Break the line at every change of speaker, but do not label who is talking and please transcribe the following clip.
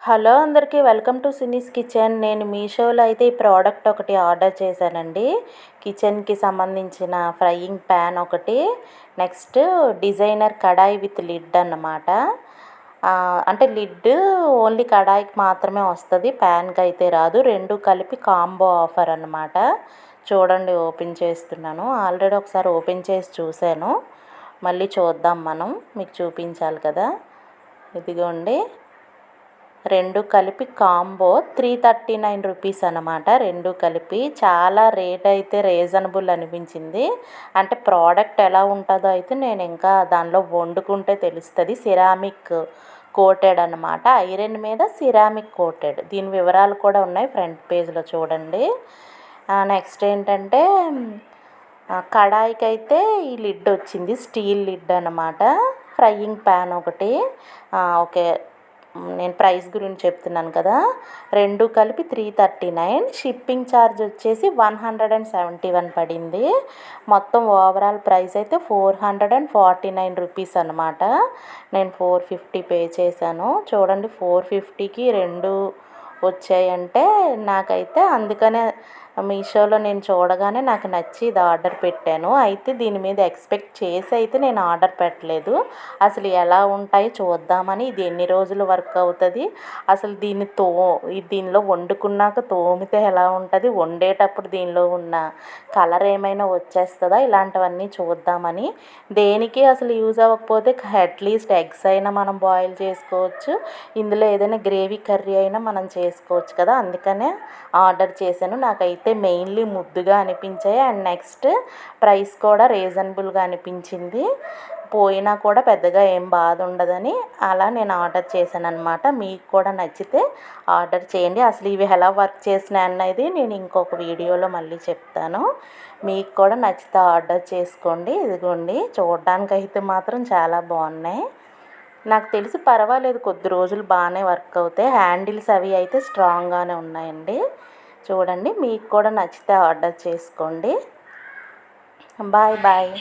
Hello అందరికీ welcome to సినీస్ kitchen. నేను మీషోలో అయితే ఈ ప్రోడక్ట్ ఒకటి ఆర్డర్ చేశానండి. కిచెన్కి సంబంధించిన ఫ్రైయింగ్ ప్యాన్ ఒకటి, next designer kadai with lid అన్నమాట. అంటే లిడ్ ఓన్లీ కడాయికి మాత్రమే వస్తుంది, ప్యాన్కి అయితే రాదు. రెండు కలిపి కాంబో ఆఫర్ అన్నమాట. చూడండి, ఓపెన్ చేస్తున్నాను. ఆల్రెడీ ఒకసారి ఓపెన్ చేసి చూశాను, మళ్ళీ చూద్దాం మనం, మీకు చూపించాలి కదా. ఇదిగోండి, రెండు కలిపి కాంబో 339 రూపీస్ అనమాట. రెండు కలిపి చాలా రేట్ అయితే రీజనబుల్ అనిపించింది. అంటే ప్రోడక్ట్ ఎలా ఉంటుందో అయితే నేను ఇంకా దానిలో వండుకుంటే తెలుస్తుంది. సిరామిక్ కోటెడ్ అనమాట, ఐరన్ మీద సిరామిక్ కోటెడ్. దీని వివరాలు కూడా ఉన్నాయి ఫ్రంట్ పేజ్లో చూడండి. నెక్స్ట్ ఏంటంటే కడాయికి అయితే ఈ లిడ్ వచ్చింది, స్టీల్ లిడ్ అనమాట. ఫ్రైయింగ్ ప్యాన్ ఒకటి. ఓకే, నేను ప్రైస్ గురించి చెప్తున్నాను కదా. రెండు కలిపి 339, షిప్పింగ్ ఛార్జ్ వచ్చేసి 171 పడింది. మొత్తం ఓవరాల్ ప్రైస్ అయితే 449 రూపీస్ అనమాట. నేను 450 పే చేశాను. చూడండి, 450కి రెండు వచ్చాయంటే నాకైతే అందుకనే మీషోలో నేను చూడగానే నాకు నచ్చి ఇది ఆర్డర్ పెట్టాను. అయితే దీని మీద ఎక్స్పెక్ట్ చేసి అయితే నేను ఆర్డర్ పెట్టలేదు. అసలు ఎలా ఉంటాయి చూద్దామని. ఇది ఎన్ని రోజులు వర్క్ అవుతుంది, అసలు దీనిలో వండుకున్నాక తోమితే ఎలా ఉంటుంది, వండేటప్పుడు దీనిలో ఉన్న కలర్ ఏమైనా వచ్చేస్తుందా, ఇలాంటివన్నీ చూద్దామని. దేనికి అసలు యూజ్ అవ్వకపోతే అట్లీస్ట్ ఎగ్స్ అయినా మనం బాయిల్ చేసుకోవచ్చు, ఇందులో ఏదైనా గ్రేవీ కర్రీ అయినా మనం చేసుకోవచ్చు కదా. అందుకనే ఆర్డర్ చేశాను. నాకైతే మెయిన్లీ ముద్దుగా అనిపించాయి, అండ్ నెక్స్ట్ ప్రైస్ కూడా రీజనబుల్గా అనిపించింది. పోయినా కూడా పెద్దగా ఏం బాధ ఉండదని అలా నేను ఆర్డర్ చేశాను అనమాట. మీకు కూడా నచ్చితే ఆర్డర్ చేయండి. అసలు ఇవి ఎలా వర్క్ చేసినాయి అన్నది నేను ఇంకొక వీడియోలో మళ్ళీ చెప్తాను. మీకు కూడా నచ్చితే ఆర్డర్ చేసుకోండి. ఇదిగోండి, చూడడానికి అయితే మాత్రం చాలా బాగున్నాయి. నాకు తెలిసి పర్వాలేదు, కొద్ది రోజులు బాగానే వర్క్ అవుతాయి. హ్యాండిల్స్ అవి అయితే స్ట్రాంగ్గానే ఉన్నాయండి. చూడండి, మీకు కూడా నచ్చితే ఆర్డర్ చేసుకోండి. Bye bye.